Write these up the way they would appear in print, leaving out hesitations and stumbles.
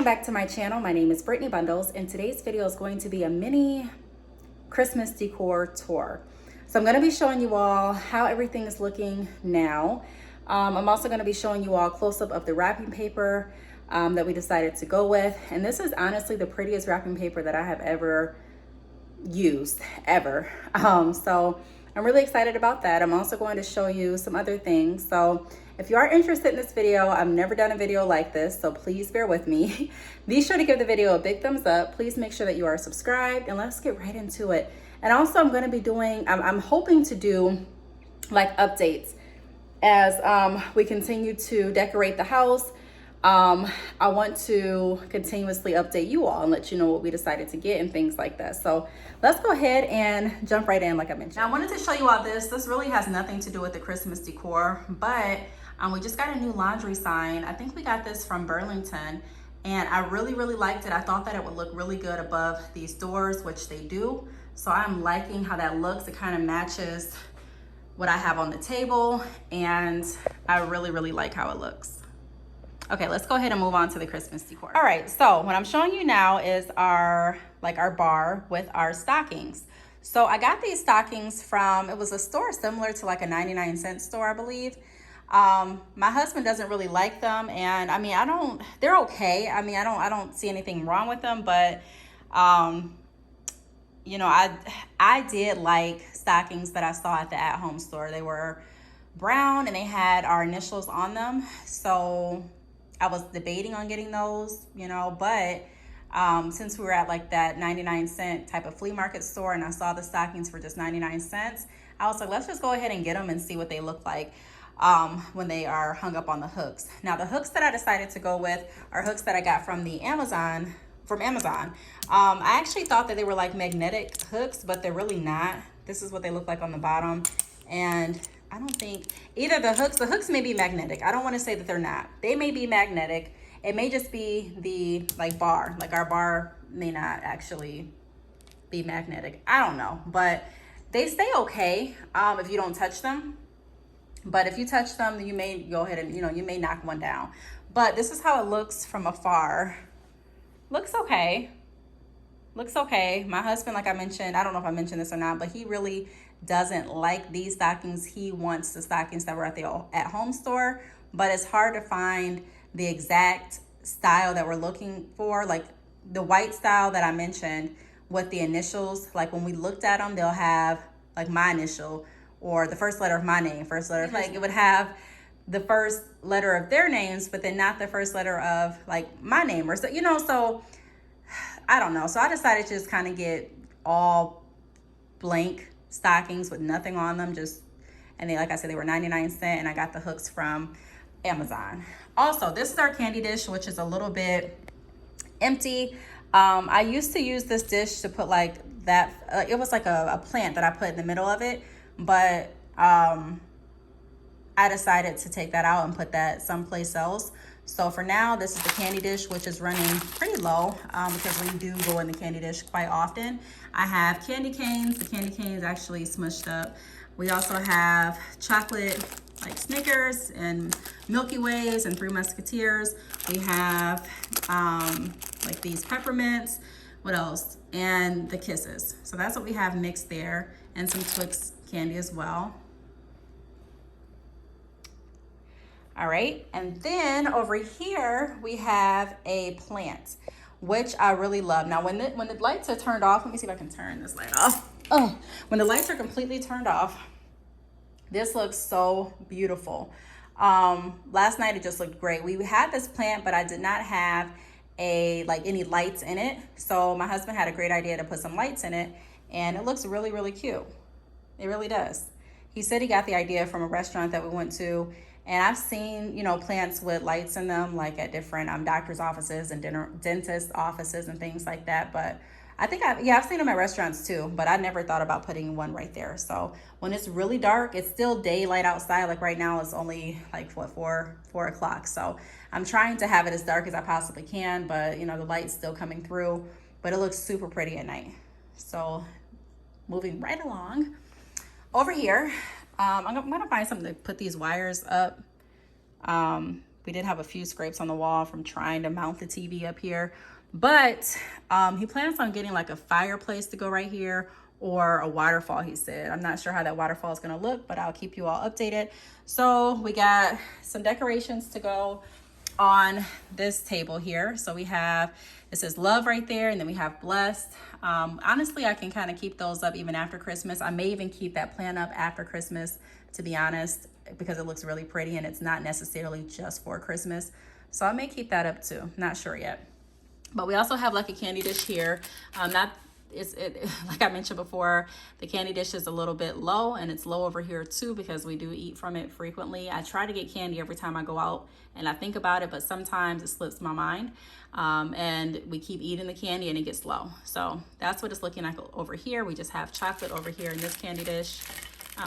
back to my channel. My name is Brittney Bundles, and today's video is going to be a mini Christmas decor tour. So I'm going to be showing you all how everything is looking now. I'm also going to be showing you all a close-up of the wrapping paper that we decided to go with. And this is honestly the prettiest wrapping paper that I have ever used, ever. So I'm really excited about that. I'm also going to show you some other things. So if you are interested in this video, I've never done a video like this, so please bear with me. Be sure to give the video a big thumbs up. Please make sure that you are subscribed, and let's get right into it. And also I'm going to be doing, I'm hoping to do like updates as we continue to decorate the house. I want to continuously update you all and let you know what we decided to get and things like that. So let's go ahead and jump right in like I mentioned. Now I wanted to show you all this. This really has nothing to do with the Christmas decor, but we just got a new laundry sign. I think we got this from Burlington, and I really liked it. I thought that it would look really good above these doors, which they do. So I'm liking how that looks. It kind of matches what I have on the table, and I really like how it looks. Okay, let's go ahead and move on to the Christmas decor. All right, so what I'm showing you now is our bar with our stockings. So I got these stockings from, it was a store similar to like a 99-cent store, I believe. My husband doesn't really like them, and I mean, they're okay. I mean, I don't see anything wrong with them, but you know, I did like stockings that I saw at the at-home store. They were brown and they had our initials on them. So I was debating on getting those, you know, but since we were at like that 99-cent type of flea market store and I saw the stockings for just 99 cents, I was like, let's just go ahead and get them and see what they look like when they are hung up on the hooks. Now the hooks that I decided to go with are hooks that I got from Amazon. I actually thought that they were like magnetic hooks, but they're really not. This is what they look like on the bottom. And I don't think either the hooks may be magnetic. I don't want to say that they're not. They may be magnetic. It may just be the bar, like our bar may not actually be magnetic. I don't know, but they stay okay if you don't touch them. But if you touch them, you may go ahead and, you may knock one down. But this is how it looks from afar. Looks okay. Looks okay. My husband, like I mentioned, I don't know if I mentioned this or not, but he really doesn't like these stockings. He wants the stockings that were at the at-home store, but it's hard to find the exact style that we're looking for. Like the white style that I mentioned with the initials, like when we looked at them, they'll have like my initial or the first letter of my name, like it would have the first letter of their names, but then not the first letter of like my name or so, so I don't know. So I decided to just kind of get all blank stockings with nothing on them, and they, like I said, they were 99 cents, and I got the hooks from Amazon. Also, this is our candy dish, which is a little bit empty. I used to use this dish to put like that, it was like a plant that I put in the middle of it, but I decided to take that out and put that someplace else. So for now, this is the candy dish, which is running pretty low because we do go in the candy dish quite often. I have candy canes. The candy canes actually smushed up. We also have chocolate like Snickers and Milky Ways and Three Musketeers. We have like these peppermints. What else? And the Kisses. So that's what we have mixed there, and some Twix candy as well. All right, and then over here we have a plant, which I really love. Now when the lights are turned off, let me see if I can turn this light off. Oh, when the lights are completely turned off, this looks so beautiful. Last night it just looked great. We had this plant, but I did not have any lights in it. So my husband had a great idea to put some lights in it, and it looks really cute. It really does. He said he got the idea from a restaurant that we went to. And I've seen, plants with lights in them, like at different doctor's offices and dentist offices and things like that. But I think I've seen them at restaurants too, but I never thought about putting one right there. So when it's really dark, it's still daylight outside. Like right now it's only like what, 4 o'clock. So I'm trying to have it as dark as I possibly can, but the light's still coming through, but it looks super pretty at night. So moving right along over here, I'm gonna find something to put these wires up We did have a few scrapes on the wall from trying to mount the TV up here. But he plans on getting like a fireplace to go right here, or a waterfall, he said. I'm not sure how that waterfall is gonna look, but I'll keep you all updated. So we got some decorations to go on this table here. So we have, it says love right there, and then we have blessed. Honestly, I can kind of keep those up even after Christmas. I may even keep that plant up after Christmas, to be honest, because it looks really pretty and it's not necessarily just for Christmas. So I may keep that up too, not sure yet. But we also have like a candy dish here. Like I mentioned before, the candy dish is a little bit low, and it's low over here too because we do eat from it frequently. I try to get candy every time I go out and I think about it, but sometimes it slips my mind, and we keep eating the candy and it gets low. So that's what it's looking like over here. We just have chocolate over here in this candy dish.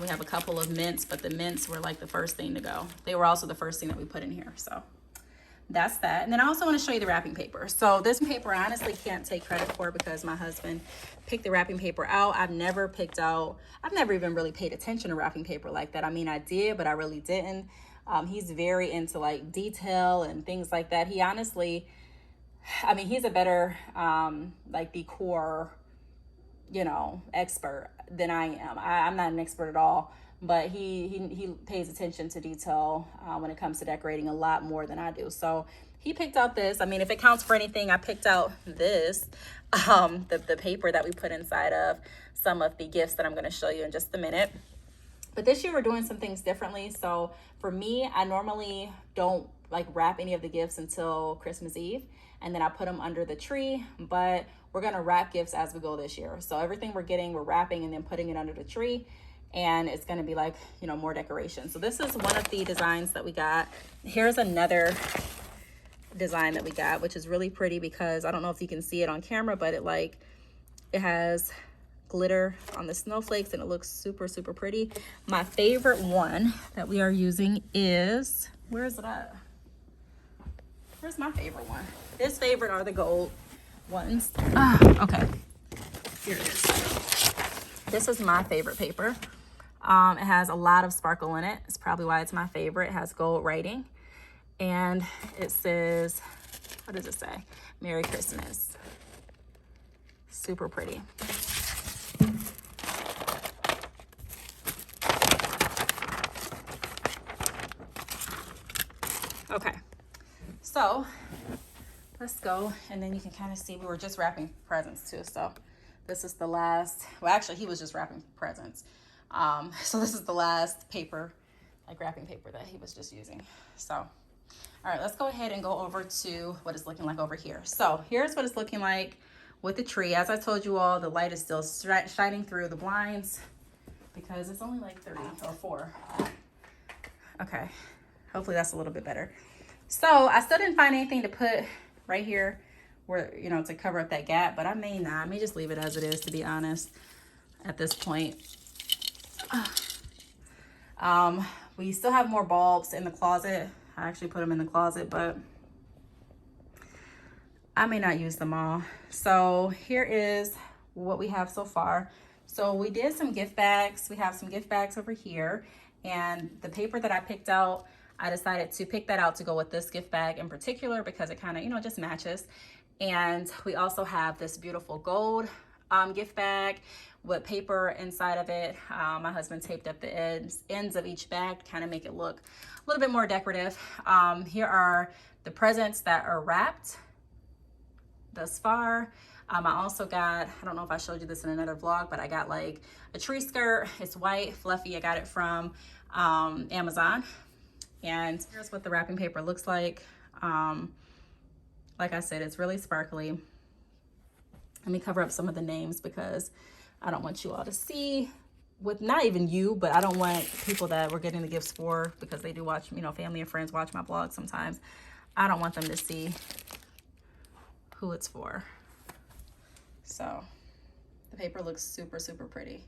We have a couple of mints, but the mints were like the first thing to go. They were also the first thing that we put in here. So that's that. And then I also want to show you the wrapping paper. So this paper I honestly can't take credit for because my husband picked the wrapping paper out. I've never even really paid attention to wrapping paper like that. I mean, I did, but I really didn't. He's very into like detail and things like that. He honestly, I mean, he's a better like decor, expert than I am. I'm not an expert at all. But he pays attention to detail when it comes to decorating a lot more than I do. So he picked out this. I mean, if it counts for anything, I picked out this, the paper that we put inside of some of the gifts that I'm going to show you in just a minute. But this year we're doing some things differently. So for me, I normally don't like wrap any of the gifts until Christmas Eve, and then I put them under the tree. But we're going to wrap gifts as we go this year. So everything we're getting, we're wrapping and then putting it under the tree. And it's going to be like, more decoration. So this is one of the designs that we got. Here's another design that we got, which is really pretty because I don't know if you can see it on camera, but it has glitter on the snowflakes and it looks super, super pretty. My favorite one that we are using is, where is it at? Where's my favorite one? This favorite are the gold ones. Okay. Here it is. This is my favorite paper. It has a lot of sparkle in it. It's probably why it's my favorite. It has gold writing. And it says, what does it say? Merry Christmas. Super pretty. Okay, so let's go. And then you can kind of see we were just wrapping presents too. So this is the last, well, actually he was just wrapping presents. So this is the last paper, like wrapping paper that he was just using. So, all right, let's go ahead and go over to what it's looking like over here. So here's what it's looking like with the tree. As I told you all, the light is still shining through the blinds because it's only like 3 or 4. Okay, hopefully that's a little bit better. So I still didn't find anything to put right here where, to cover up that gap, but I may not. I may just leave it as it is, to be honest, at this point. We still have more bulbs in the closet. I actually put them in the closet, but I may not use them all. So here is what we have so far. So we did some gift bags. We have some gift bags over here, and the paper that I picked out, I decided to pick that out to go with this gift bag in particular because it kind of, just matches. And we also have this beautiful gold gift bag with paper inside of it. My husband taped up the ends of each bag to kind of make it look a little bit more decorative. Here are the presents that are wrapped thus far. I also got, I don't know if I showed you this in another vlog, but I got like a tree skirt. It's white, fluffy. I got it from Amazon. And here's what the wrapping paper looks like. Like I said, it's really sparkly. Let me cover up some of the names because I don't want you all to see, with not even you, but I don't want people that we're getting the gifts for, because they do watch, family and friends watch my blog sometimes. I don't want them to see who it's for. So the paper looks super, super pretty.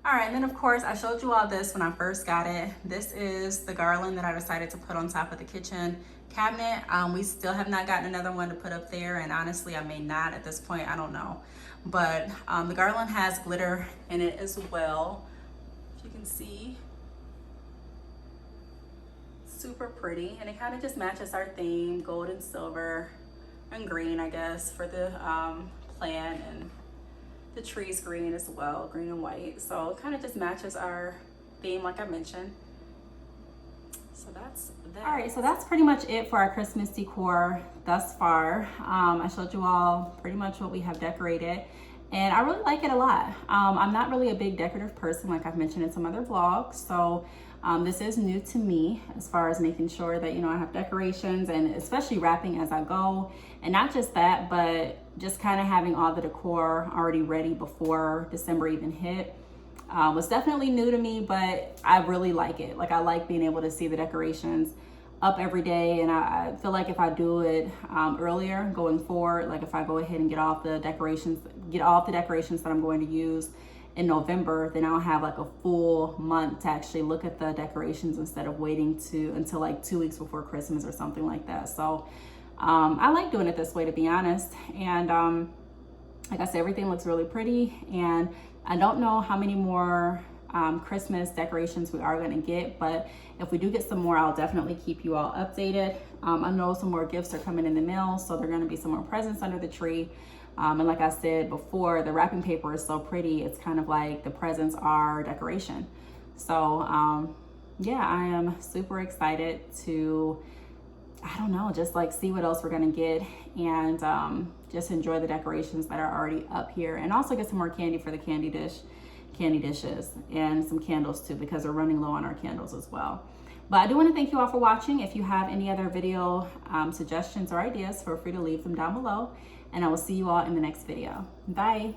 All right, and then of course I showed you all this when I first got it. This is the garland that I decided to put on top of the kitchen cabinet. We still have not gotten another one to put up there, and honestly I may not at this point, I don't know. But the garland has glitter in it as well. If you can see, super pretty, and it kind of just matches our theme, gold and silver and green, I guess, for the plant, and the tree's green as well, green and white. So it kind of just matches our theme like I mentioned. So that's that. All right, so that's pretty much it for our Christmas decor thus far. I showed you all pretty much what we have decorated, and I really like it a lot. I'm not really a big decorative person, like I've mentioned in some other vlogs, so this is new to me as far as making sure that, you know, I have decorations, and especially wrapping as I go. And not just that, but just kind of having all the decor already ready before December even hit was definitely new to me, but I really like it. Like, I like being able to see the decorations up every day, and I feel like if I do it earlier going forward, like if I go ahead and get off the decorations that I'm going to use in November, then I'll have like a full month to actually look at the decorations instead of waiting until like 2 weeks before Christmas or something like that. So I like doing it this way, to be honest. And like I said, everything looks really pretty, and I don't know how many more Christmas decorations we are gonna get, but if we do get some more, I'll definitely keep you all updated. I know some more gifts are coming in the mail, so there are gonna be some more presents under the tree. And like I said before, the wrapping paper is so pretty. It's kind of like the presents are decoration. So yeah, I am super excited to, I don't know, just like see what else we're gonna get, and just enjoy the decorations that are already up here, and also get some more candy for the candy dishes, and some candles too, because we're running low on our candles as well. But I do want to thank you all for watching. If you have any other video suggestions or ideas, feel free to leave them down below, and I will see you all in the next video. Bye.